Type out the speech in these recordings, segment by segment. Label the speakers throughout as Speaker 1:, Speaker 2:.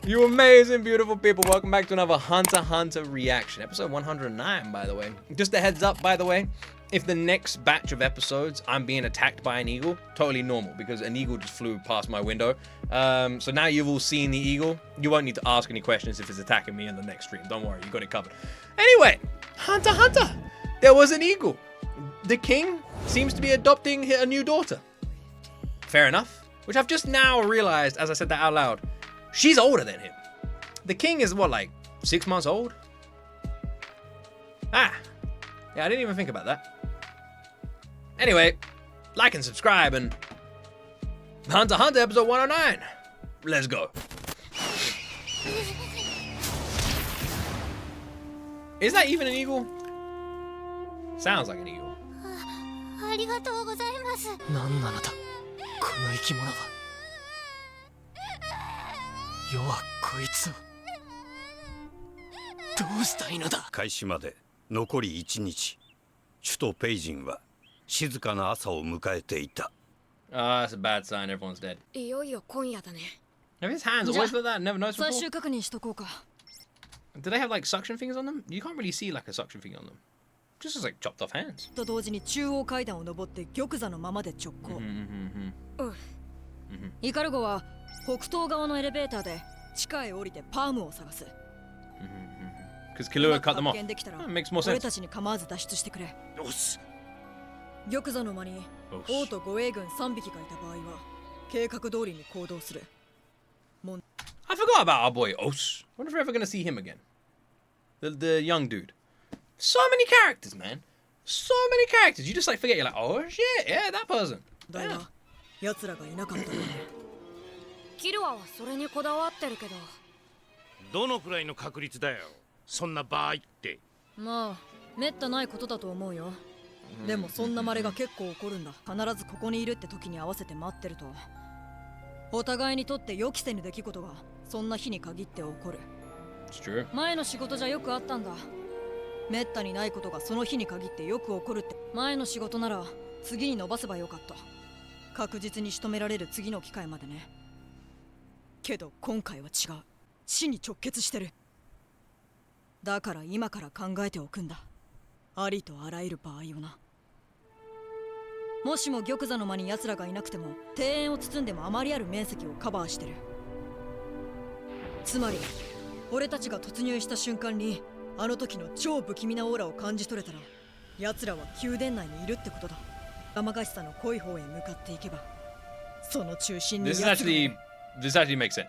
Speaker 1: You amazing, beautiful people. Welcome back to another Hunter x Hunter reaction. Episode 109, by the way. Just a heads up, by the way. If the next batch of episodes I'm being attacked by an eagle, totally normal because an eagle just flew past my window. So now you've all seen the eagle. You won't need to ask any questions if it's attacking me in the next stream. Don't worry, you got it covered. Anyway, Hunter x Hunter. There was an eagle. The king seems to be adopting a new daughter. Fair enough. Which I've just now realized as I said that out loud. She's older than him. The king is what, like 6 months old? Ah. Yeah, I didn't even think about that. Anyway, like and subscribe and Hunter x Hunter episode 109. Let's go. Is that even an eagle? Sounds like an eagle.
Speaker 2: ありがとうございます。
Speaker 3: 何なのだこの生き物は。世はこいつをどうしたいのだ。
Speaker 4: 開始まで残り1日。首都ペイジンは静かな朝を迎えていた。
Speaker 1: That's a bad sign. Everyone's dead.
Speaker 2: いよいよ今夜だね。
Speaker 1: Have his hands always like that? Never noticed
Speaker 2: 最
Speaker 1: before?
Speaker 2: 終確認しとこうか。
Speaker 1: Do they have like suction fingers on them? You can't really see like a suction finger on them. Just as like chopped off hands.
Speaker 5: と同時に中央階段を登って玉座のままで直行。イカルゴは北東側のエレベーターで地下へ降りてパームを探す。
Speaker 1: Because Killua cut them off.
Speaker 5: 発見できたら
Speaker 1: That makes more
Speaker 5: 俺
Speaker 1: sense.
Speaker 5: たちに構わず脱出してくれ。
Speaker 4: よし。
Speaker 5: 玉座の間に王と護衛軍3匹がいた場合は計画通りに行動する。
Speaker 1: I forgot about our boy Os. Wonder if we're ever gonna see him again. The young dude. So many characters, man. So many characters. You just like forget. You're like, oh shit, yeah, that person.
Speaker 5: だが奴らがいなかったのね。
Speaker 2: キルアはそれにこだわってるけど。
Speaker 6: どのくらいの確率だよ。そんな場合って。
Speaker 5: まあめったないことだと思うよ。でもそんな稀が結構起こるんだ。必ずここにいるって時に合わせて待ってるとお互いにとって予期せぬ出来事がそんな日に限って起こる。
Speaker 1: It's true.
Speaker 5: 前の仕事じゃよくあったんだ。めったにないことがその日に限ってよく起こるって。前の仕事なら次に伸ばせばよかった。確実に仕留められる次の機会までね。けど今回は違う。死に直結してる。だから今から考えておくんだ。ありとあらゆる場合をな。もしも玉座の間に奴らがいなくても庭園を包んでもあまりある面積をカバーしてる。つまり俺たちが突入した瞬間にあの時の超不気味なオーラを感じ取れたら奴らは宮殿内にいるってことだ。天がしさの濃い方へ向かっていけばその中心に
Speaker 1: This actually makes sense.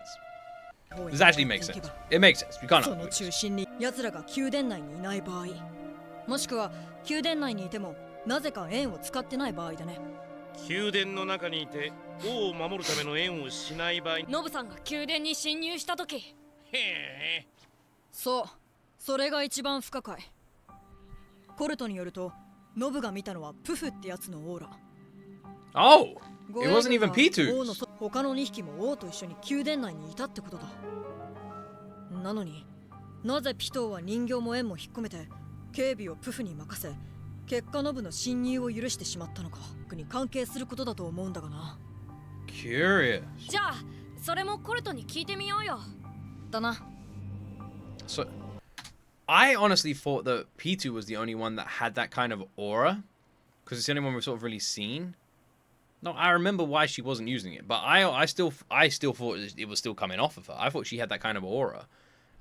Speaker 1: This actually makes sense. It makes sense. We can't.
Speaker 5: その中心に奴らが宮殿内にいない場合、もしくは宮殿内にいてもなぜか円を使ってない場合だね。
Speaker 6: 宮殿の中にいて王を守るための縁をしない場合。
Speaker 2: ノブさんが宮殿に侵入した時。
Speaker 6: へえ。
Speaker 5: そう、それが一番不可解。コルトによるとノブが見たのはプフってやつのオーラ。
Speaker 1: Oh, it wasn't even
Speaker 5: 王
Speaker 1: P2.
Speaker 5: の他の2匹も王と一緒に宮殿内にいたってことだ。なのになぜピトーは人形も円も引っ込めて警備をプフに任せ結果ノブの侵入を許してしまったのかに関係することだと思うんだがな。
Speaker 1: Curious.
Speaker 2: じゃあそれもコルトに聞いてみようよ。
Speaker 5: だな。
Speaker 1: So, I honestly thought that P2 was the only one that had that kind of aura, because it's the only one we've sort of really seen. No, I remember why she wasn't using it, but I still thought it was still coming off of her. I thought she had that kind of aura.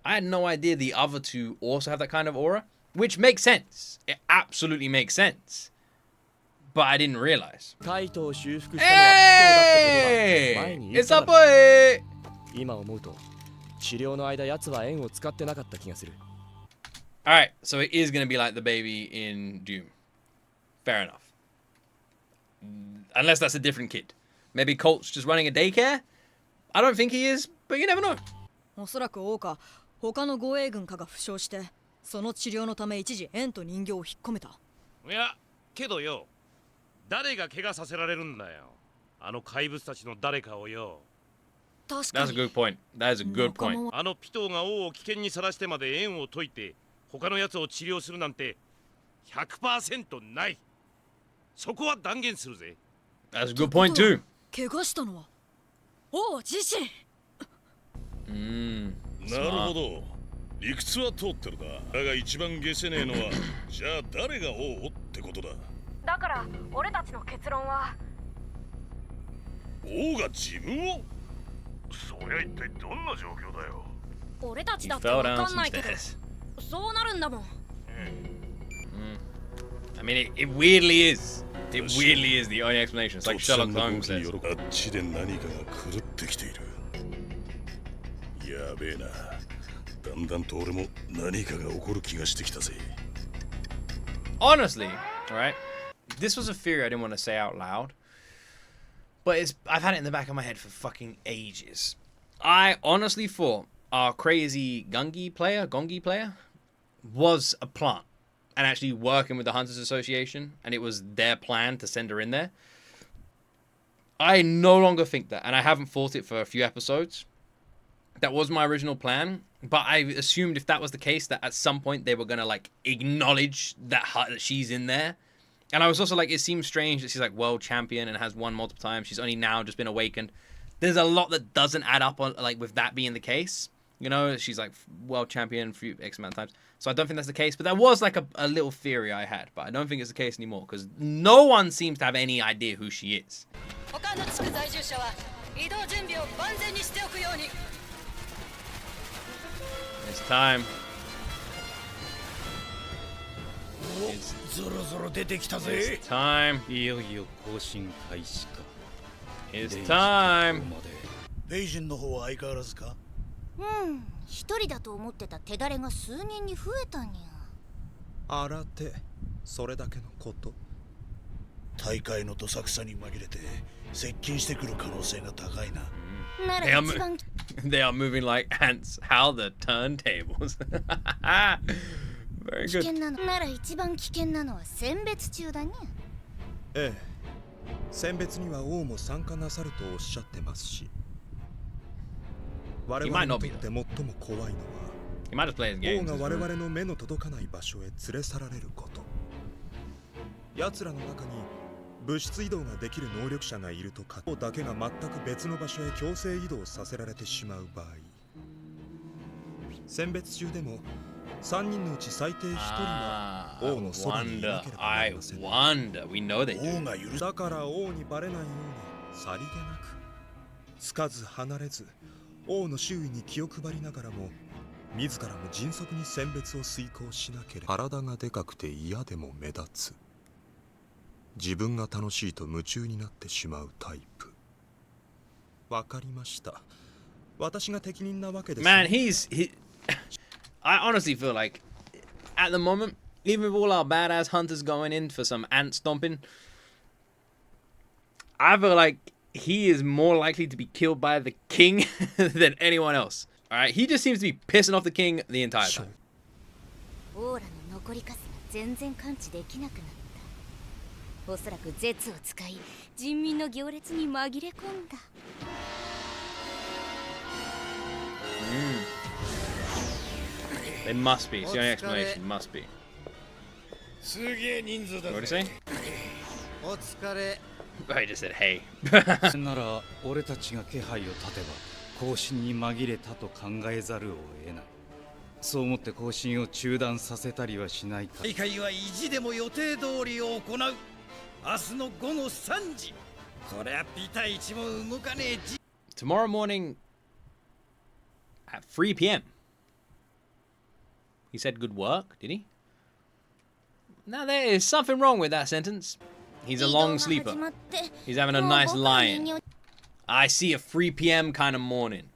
Speaker 1: I had no idea the other two also have that kind of aura, which makes sense. It absolutely makes sense. But I didn't realize. Hey! It's a boy!
Speaker 3: 今思うと治療の間奴は円を使ってなかった気がする。
Speaker 1: Alright, so it is going to be like the baby in Doom. Fair enough. Unless that's a different kid. Maybe Colt's just running a daycare? I don't think he is, but you never know.
Speaker 5: おそらく王か他の護衛軍かが負傷してその治療のため一時円と人形を引っ込めた。
Speaker 6: いや、けどよ。誰が怪我させられるんだよ。あの怪物たちの誰かをよ。
Speaker 5: 確か
Speaker 1: That's a
Speaker 5: に。
Speaker 1: good point. That is a good point.
Speaker 6: あのピトーが王を危険にさらしてまで縁を解いて他のやつを治療するなんて 100% ない。そこは断言するぜ。
Speaker 1: That's a good point too.
Speaker 5: 怪我したのは
Speaker 2: 王自身。
Speaker 7: なるほど。理屈は通ってるな。だが一番下せねえのは、じゃあ誰が王ってことだ。
Speaker 2: だから俺たちの結論は
Speaker 7: 王が自分を？そりゃ一体どんな状況だよ。
Speaker 2: 俺たちだ
Speaker 1: He
Speaker 2: って
Speaker 1: fell
Speaker 2: わ
Speaker 1: down
Speaker 2: かん
Speaker 1: some
Speaker 2: ないけど
Speaker 1: stairs.
Speaker 2: そうなるんだもん。
Speaker 1: I mean, it weirdly is. It weirdly is the only explanation. It's like
Speaker 7: 突然
Speaker 1: Sherlock
Speaker 7: の
Speaker 1: Holmes
Speaker 7: 動きに
Speaker 1: says.
Speaker 7: よるあっちで何かが狂ってきている。やべえな。だんだんと俺も何かが起こる気がしてきたぜ。
Speaker 1: Honestly, alright, this was a theory I didn't want to say out loud, but I've had it in the back of my head for fucking ages. I honestly thought our crazy Gongi player was a plant and actually working with the Hunters Association, and it was their plan to send her in there. I no longer think that, and I haven't thought it for a few episodes. That was my original plan, but I assumed if that was the case, that at some point they were gonna like acknowledge that she's in there. And I was also like, it seems strange that she's like world champion and has won multiple times. She's only now just been awakened. There's a lot that doesn't add up on like with that being the case. You know, she's like world champion for X amount of times. So I don't think that's the case. But that was like a little theory I had, but I don't think it's the case anymore because no one seems to have any idea who she is. It's time.
Speaker 4: ゾロゾロ出てきた
Speaker 1: It's
Speaker 4: ぜ。
Speaker 1: time.
Speaker 3: いよいよ更新開始か。
Speaker 1: It's time.
Speaker 8: ペイジンの方は相変わらずか？
Speaker 9: 一人だと思ってた手だれが数人に増えたにゃ。
Speaker 8: 新手、それだけのこと。大会のどさくさに紛れて接近してくる可能性が高いな。
Speaker 9: な
Speaker 1: They
Speaker 9: ら
Speaker 1: are,
Speaker 9: 一番
Speaker 1: they are moving like ants. How the turntables. Very
Speaker 9: 危
Speaker 1: good.
Speaker 9: 険なの。なら一番危険なのは選別中だにゃ。
Speaker 8: ええ、選別には王も参加なさるとおっしゃってますし。我々にとって最も怖いのは
Speaker 1: He might just play his
Speaker 8: 王
Speaker 1: games.
Speaker 8: が我々の目の届かない場所へ連れ去られること。奴らの中に物質移動ができる能力者がいるとか、王だけが全く別の場所へ強制移動させられてしまう場合、選別中でも3人のうち最低1人は王のそばにいなければなりません。
Speaker 1: wonder. We know they
Speaker 8: 王
Speaker 1: do.
Speaker 8: が許だから王にバレないようにさりげなくつかず離れず王の周囲に気を配りながらも自らも迅速に選別を遂行しなければ体がでかくて嫌でも目立つ自分が楽しいと夢中になってしまうタイプ。わかりました。私が適任なわけです。
Speaker 1: Man, I honestly feel like at the moment, even with all our badass hunters going in for some ant stomping, I feel like he is more likely to be killed by the king than anyone else. Alright, he just seems to be pissing off the king the entire time.
Speaker 9: オーラの残り数が全然感知できなくなった。おそらく絶を使い人民の行列に紛れ込んだ。
Speaker 1: They must be. It's the only explanation. Must be.
Speaker 8: すげえ人数だ
Speaker 1: What did he say?
Speaker 8: お疲れ。
Speaker 1: Oh, he just said, hey.
Speaker 3: なら俺たちが気配を立てば更新に紛れたと考えざるを得ない。そう思って更新を中断させたりはしないか。
Speaker 4: 大会は意地でも予定通り行う。明日の午後3時。こりゃピタ一も動かねえ。
Speaker 1: Tomorrow morning at 3 p.m. He said good work, did he? Now there is something wrong with that sentence. He's a long sleeper. He's having a nice lie-in. I see a 3 p.m. kind of morning.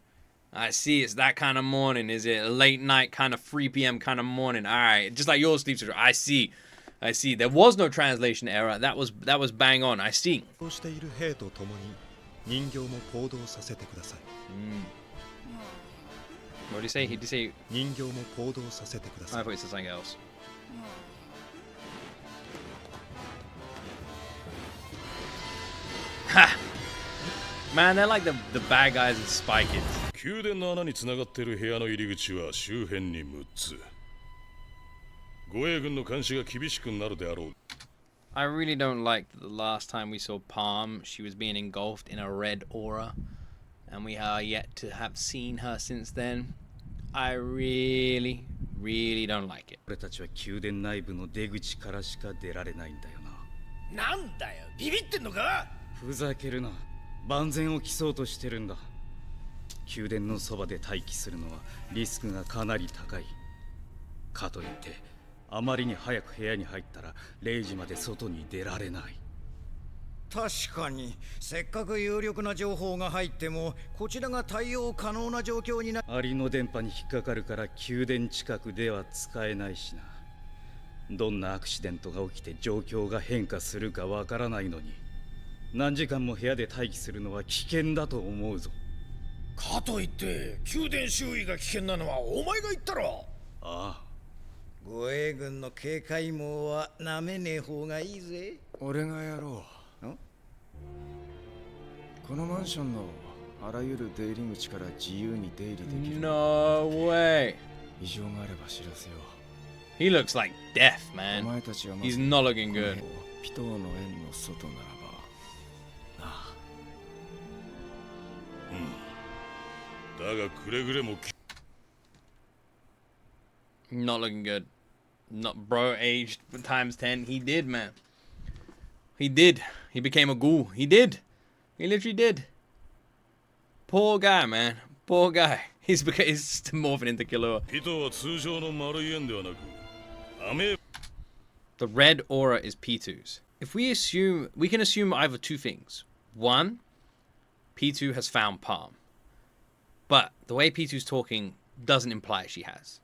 Speaker 1: I see it's that kind of morning. Is it a late night kind of 3 p.m. kind of morning? All right, just like your sleep schedule. I see. There was no translation error. That was bang on. I see.
Speaker 8: している兵と共に人形も行動させてください。
Speaker 1: What did he say? He did say.
Speaker 8: 人形も行動させてくださ
Speaker 1: I
Speaker 8: い。
Speaker 1: thought he said something else. Ha! Man, they're like the bad guys in Spy Kids.
Speaker 7: 宮殿の穴につながっている部屋の入り口は周辺に6つ。護衛軍の監視が厳しくなるであろう。
Speaker 1: I really don't like the last time we saw Palm. She was being engulfed in a red aura. and we are yet to have seen her since then. I really don't like it.
Speaker 3: 俺たちは宮殿内部の出口からしか出られないんだよな。
Speaker 4: なんだよ、ビビってんのか？
Speaker 3: ふざけるな。万全を期そうとしてるんだ。宮殿のそばで待機するのはリスクがかなり高い。かといってあまりに早く部屋に入ったら0時まで外に出られない。
Speaker 4: 確かに、せっかく有力な情報が入ってもこちらが対応可能な状況にな。
Speaker 3: アリの電波に引っかかるから宮殿近くでは使えないしな。どんなアクシデントが起きて状況が変化するかわからないのに、何時間も部屋で待機するのは危険だと思うぞ。
Speaker 4: かといって宮殿周囲が危険なのはお前が言ったろ。
Speaker 3: ああ、
Speaker 4: 護衛軍の警戒網はなめねえ方がいいぜ。
Speaker 10: 俺がやろう。このマンションのあらゆる出入り口から自由に出入りできる。
Speaker 1: No way.
Speaker 10: 異常があれば知らせよう。
Speaker 1: He looks like death,
Speaker 10: お
Speaker 1: man.
Speaker 10: 前たちはまず
Speaker 1: He's not looking good.
Speaker 10: ピトーの円の外ならばなあ。
Speaker 7: だがくれぐれも
Speaker 1: Not looking good. Not bro aged times 10. He did, man. He did. He became a ghoul. He did. He literally did. Poor guy, man. Poor guy. He's morphing into Killua.
Speaker 7: ピトは通常の丸い円ではなく雨。
Speaker 1: The red aura is P2's. If we can assume either two things. One, P2 has found Palm. But the way P2's talking doesn't imply she has.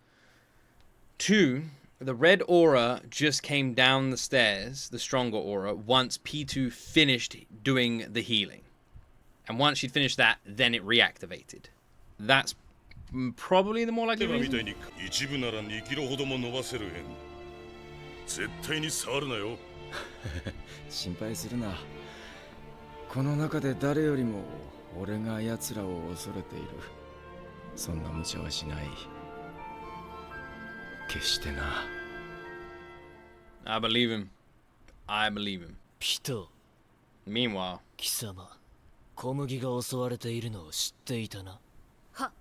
Speaker 1: Two, the red aura just came down the stairs, the stronger aura, once P2 finished doing the healing. And once she'd finished that, then it reactivated. That's probably the more likely
Speaker 7: みたい
Speaker 1: reason.
Speaker 7: に一部なら2キロほども伸ばせる円。絶対に触るなよ。
Speaker 10: 心配するな。この中で誰よりも俺が奴らを恐れている。そんな無茶はしない。決してな。
Speaker 1: I believe him. I believe him.
Speaker 11: ピト、
Speaker 1: Meanwhile,
Speaker 11: 貴様、小麦が襲われているのを知っていたな。
Speaker 9: は、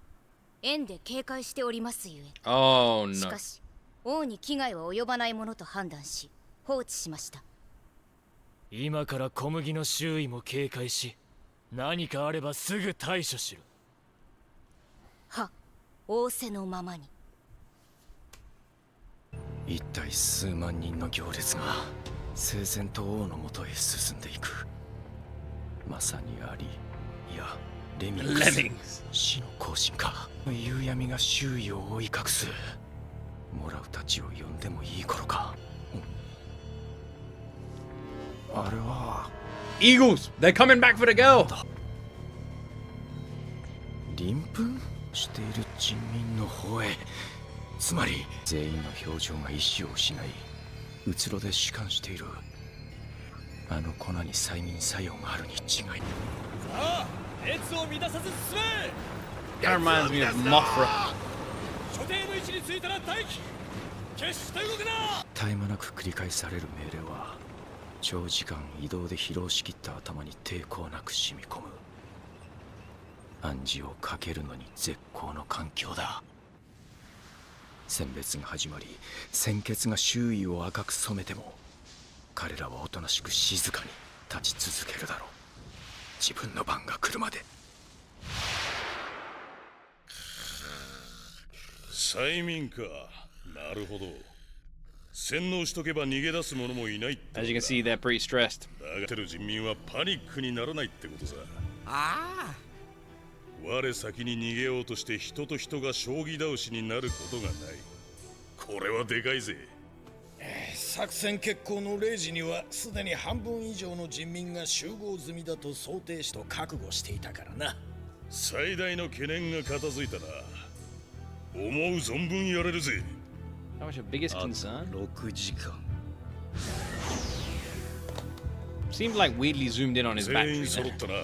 Speaker 9: 園で警戒しておりますゆえ。
Speaker 1: oh
Speaker 9: し
Speaker 1: no.
Speaker 9: かし、王に危害は及ばないものと判断し、放置しました。
Speaker 11: 今から小麦の周囲も警戒し、何かあればすぐ対処しろ。
Speaker 9: は、仰せのままに。
Speaker 10: 一体数万人の行列が聖戦と王のもとへ進んでいく。まさにアリ、いやレミングス、
Speaker 1: Lemmings.
Speaker 10: 死の行進か。夕闇が周囲を覆い隠す。モラウたちを呼んでもいい頃か。あれは
Speaker 1: Eagles! They're coming back for the girl!
Speaker 10: 鱗粉している人民の方へ。つまり全員の表情が意志を失いうつろで弛緩している。あの粉に催眠作用があるに違い。
Speaker 4: さあ、列を乱さず進め。
Speaker 1: That reminds me of Mothra.
Speaker 4: 所定の位置についたら待機。決して動くな。
Speaker 10: 絶え間なく繰り返される命令は長時間移動で疲労しきった頭に抵抗なく染み込む。暗示をかけるのに絶好の環境だ。選別が始まり鮮血が周囲を赤く染めても彼らはおとなしく静かに立ち続けるだろう。自分の番が来るまで。
Speaker 7: 催眠か。なるほど。洗脳しとけば逃げ出す者もいないって。
Speaker 1: As you can see, they're pretty stressed.
Speaker 7: だがてる人民はパニックにならないってことさ。
Speaker 4: ああ。
Speaker 7: 我先に逃げようとして人と人が将棋倒しになることがない。これはでかいぜ。
Speaker 4: 作戦決行の0時にはすでに半分以上の人民が集合済みだと想定しと覚悟していたからな。
Speaker 7: 最大の懸念が片付いたな。思う存分やれるぜ。
Speaker 1: That was your biggest concern?
Speaker 3: 6時間。
Speaker 1: Seemed like weirdly zoomed in on his
Speaker 7: 全員
Speaker 1: battery
Speaker 7: 揃
Speaker 1: there.
Speaker 7: ったな。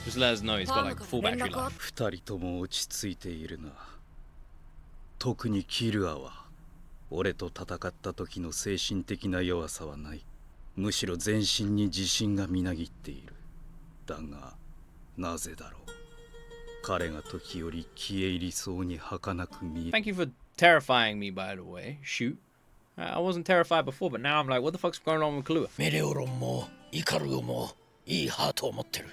Speaker 1: Just let us know he's got like full battery life.
Speaker 3: 2人とも落ち着いているな。特にキルアは俺と戦った時の精神的な弱さはない。むしろ全身に自信がみなぎっている。だがなぜだろう。彼が時折消え入りそうに儚く見え
Speaker 1: Thank you for terrifying me, by the way. Shoot. I wasn't terrified before, but now I'm like, what the fuck's going on with Kahlua?
Speaker 4: メレオロンもイカルゴもいいハートを持ってる。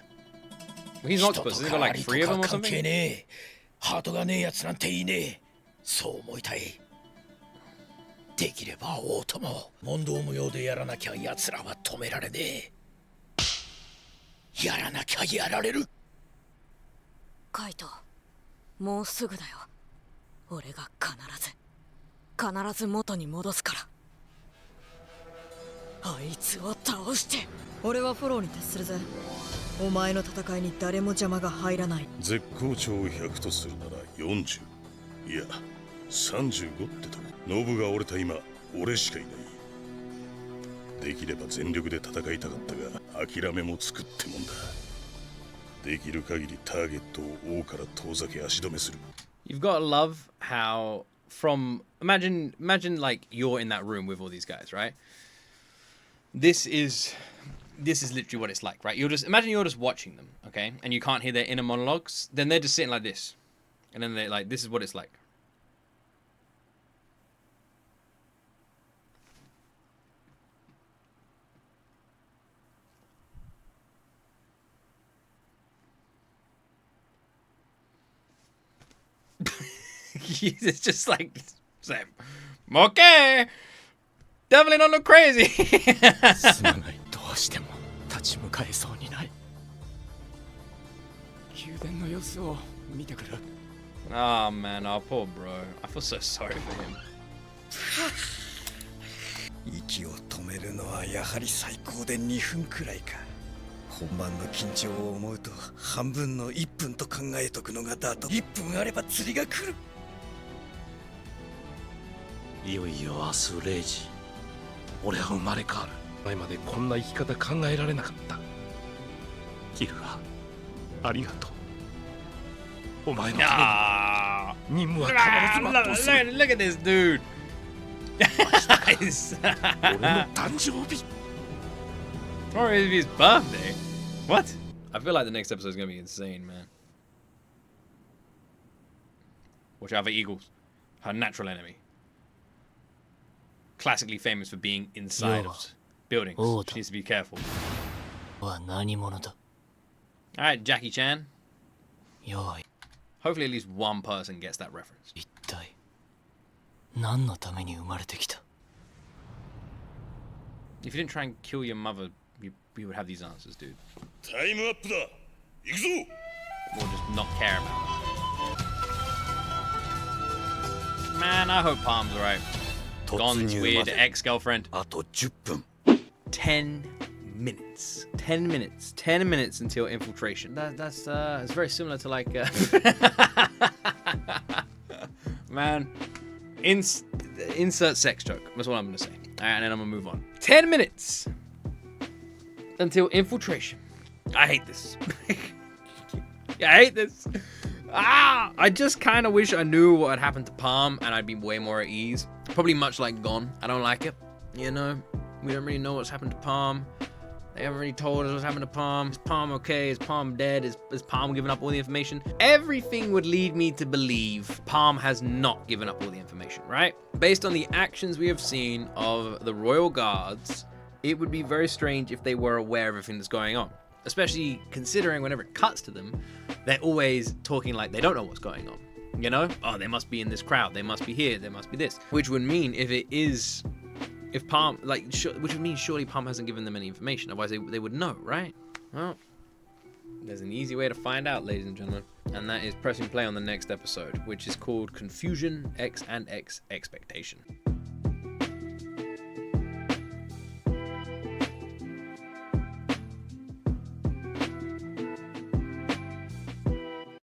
Speaker 1: He's not supposed to. He's got like 3 of them or
Speaker 4: 関
Speaker 1: something?
Speaker 4: 係ねえ。ハートがねえやつなんていねえ。そう思いたい。できれば王とも問答無用でやらなきゃ奴らは止められねえ。やらなきゃやられる。
Speaker 2: カイト、もうすぐだよ。俺が必ず元に戻すから。あいつを倒して。
Speaker 5: 俺はフォローに徹するぜ。お前の戦いに誰も邪魔が入らない。
Speaker 7: 絶好調を100とするなら40、いや35ってとこ。ノブが折れた今俺しかいない。できれば全力で戦いたかったが諦めもつくってもんだ。できる限りターゲットを王から遠ざけ足止めする。
Speaker 1: You've got to love how from imagine like you're in that room with all these guys, right? This is literally what it's like, right? Imagine you're just watching them, okay? And you can't hear their inner monologues. Then they're just sitting like this. And then they're like, this is what it's like. It's just like, okay, definitely don't look crazy.
Speaker 11: すまない、どうしても立ち向かえそうにない。宮殿の様子を見てくる。
Speaker 1: Oh man, oh poor bro. I feel so sorry for him.
Speaker 4: 息を止めるのはやはり最高で2分くらいか。本番の緊張を思うと半分の1分と考えとくのがだと。1分あれば釣りが来る。
Speaker 6: いよいよ明日0時、俺は生まれ変わる。前までこんな生き方考えられなかった。キルがありがとう。お前のために任務は必ず全うする。
Speaker 1: Look at this dude.
Speaker 6: 俺の誕生日。
Speaker 1: Or it'd be his birthday. What? I feel like the next episode is gonna be insane, man. Watch out for eagles. Her natural enemy. Classically famous for being inside of buildings. She needs to be careful.
Speaker 11: は何者だ。
Speaker 1: Alright, Jackie Chan.
Speaker 11: よい。
Speaker 1: Hopefully at least one person gets that reference.
Speaker 11: 一体何のために生まれてきた。
Speaker 1: If you didn't try and kill your mother, you would have these answers, dude.
Speaker 7: タイムアップだ。行くぞ。
Speaker 1: Or just not care about it. Man, I hope Palm's alright. Gon's weird ex-girlfriend.
Speaker 4: あと10分。
Speaker 1: 10 minutes. 10 minutes. 10 minutes until infiltration. That's it's very similar to like man, insert sex joke. That's what I'm gonna say. Alright, and then I'm gonna move on. 10 minutes until infiltration. I hate this. I hate this. I just kind of wish I knew what had happened to Palm and I'd be way more at ease. Probably much like Gon. I don't like it. You know, we don't really know what's happened to Palm. They haven't really told us what's happened to Palm. Is Palm okay? Is Palm dead? Is Palm giving up all the information? Everything would lead me to believe Palm has not given up all the information, right? Based on the actions we have seen of the Royal Guards, it would be very strange if they were aware of everything that's going on. Especially considering whenever it cuts to them, they're always talking like they don't know what's going on. You know? Oh, they must be in this crowd. They must be here. There must be this. Which would mean if Palm, like, which would mean surely Palm hasn't given them any information. Otherwise they would know, right? Well, there's an easy way to find out, ladies and gentlemen. And that is pressing play on the next episode, which is called Confusion, X and X Expectation.